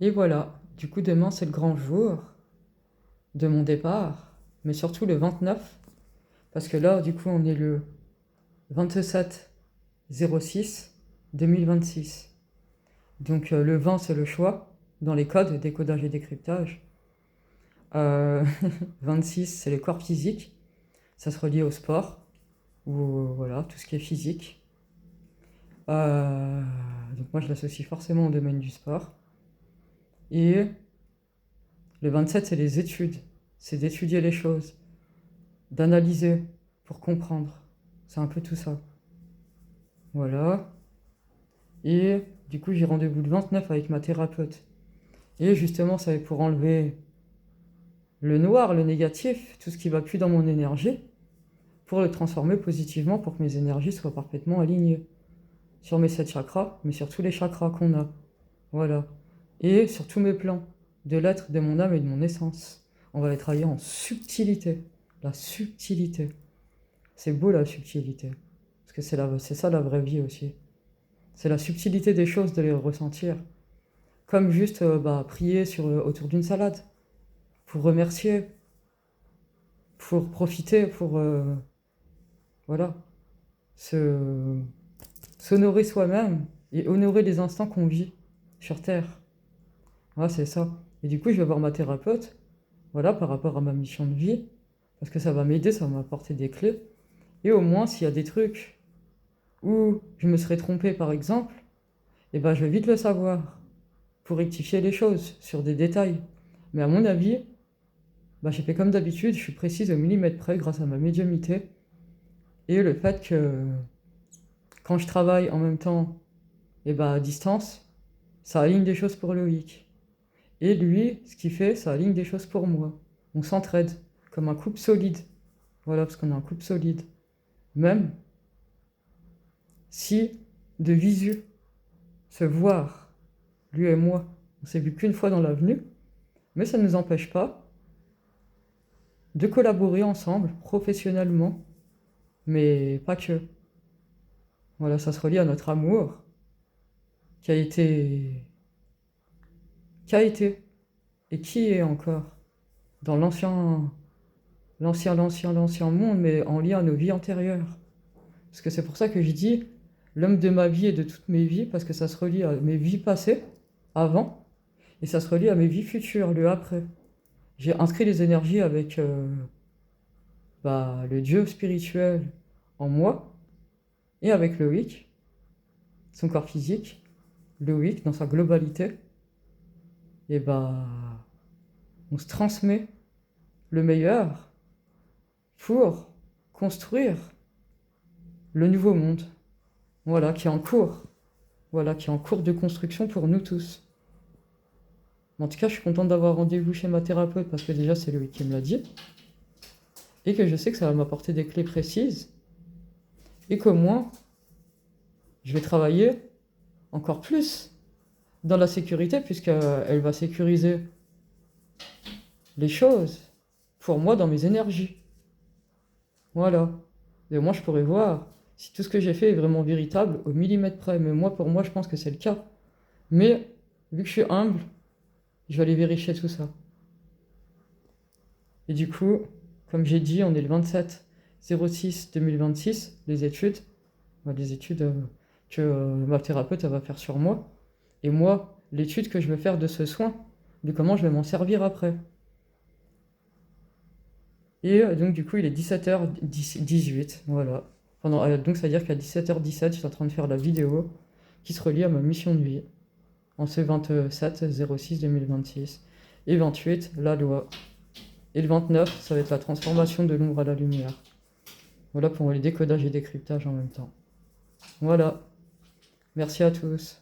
Et voilà, du coup demain c'est le grand jour de mon départ, mais surtout le 29, parce que là du coup on est le 27/06/2026. Donc le 20 c'est le choix dans les codes, décodage et décryptage. Euh, 26 c'est le corps physique, ça se relie au sport, ou voilà, tout ce qui est physique. Euh, donc moi je l'associe forcément au domaine du sport. Et le 27 c'est les études, c'est d'étudier les choses, d'analyser pour comprendre. C'est un peu tout ça. Voilà. Et du coup, j'ai rendez-vous le 29 avec ma thérapeute. Et justement, ça va être pour enlever le noir, le négatif, tout ce qui va plus dans mon énergie, pour le transformer positivement, pour que mes énergies soient parfaitement alignées sur mes 7 chakras, mais sur tous les chakras qu'on a. Voilà. Et sur tous mes plans, de l'être, de mon âme et de mon essence. On va les travailler en subtilité. La subtilité. C'est beau la subtilité. Parce que c'est ça la vraie vie aussi. C'est la subtilité des choses de les ressentir. Comme juste prier autour d'une salade. Pour remercier. Pour profiter. Pour voilà. Se, s'honorer soi-même. Et honorer les instants qu'on vit sur Terre. Voilà, c'est ça. Et du coup, je vais voir ma thérapeute. Voilà, par rapport à ma mission de vie. Parce que ça va m'aider, ça va m'apporter des clés. Et au moins, s'il y a des trucs où je me serais trompé, par exemple, eh ben, je vais vite le savoir pour rectifier les choses sur des détails. Mais à mon avis, j'ai fait comme d'habitude, je suis précise au millimètre près grâce à ma médiumnité et le fait que quand je travaille en même temps à distance, ça aligne des choses pour Loïc. Et lui, ce qu'il fait, ça aligne des choses pour moi. On s'entraide comme un couple solide. Voilà, parce qu'on a un couple solide. Même si de visu, se voir, lui et moi, on s'est vu qu'une fois dans l'avenue, mais ça ne nous empêche pas de collaborer ensemble, professionnellement, mais pas que. Voilà, ça se relie à notre amour qui a été, qui a été, et qui est encore dans l'ancien monde, mais en lien à nos vies antérieures. Parce que c'est pour ça que je dis l'homme de ma vie et de toutes mes vies, parce que ça se relie à mes vies passées, avant, et ça se relie à mes vies futures, le après. J'ai inscrit les énergies avec le Dieu spirituel en moi, et avec Loïc, son corps physique, Loïc dans sa globalité, et on se transmet le meilleur pour construire le nouveau monde, voilà, qui est en cours, voilà, qui est en cours de construction pour nous tous. En tout cas, je suis contente d'avoir rendez-vous chez ma thérapeute parce que déjà, c'est Loïc qui me l'a dit, et que je sais que ça va m'apporter des clés précises, et qu'au moins, je vais travailler encore plus dans la sécurité, puisqu'elle va sécuriser les choses pour moi dans mes énergies. Voilà. Et moi, je pourrais voir si tout ce que j'ai fait est vraiment véritable au millimètre près. Mais moi, pour moi, je pense que c'est le cas. Mais, vu que je suis humble, je vais aller vérifier tout ça. Et du coup, comme j'ai dit, on est le 27/06/2026, les études. Les études que ma thérapeute elle va faire sur moi. Et moi, l'étude que je vais faire de ce soin, de comment je vais m'en servir après. Et donc du coup il est 17h18, voilà. Donc ça veut dire qu'à 17h17 je suis en train de faire la vidéo qui se relie à ma mission de vie en ce 27/06/2026. Et 28, la loi. Et le 29, ça va être la transformation de l'ombre à la lumière. Voilà pour les décodages et décryptages en même temps. Voilà. Merci à tous.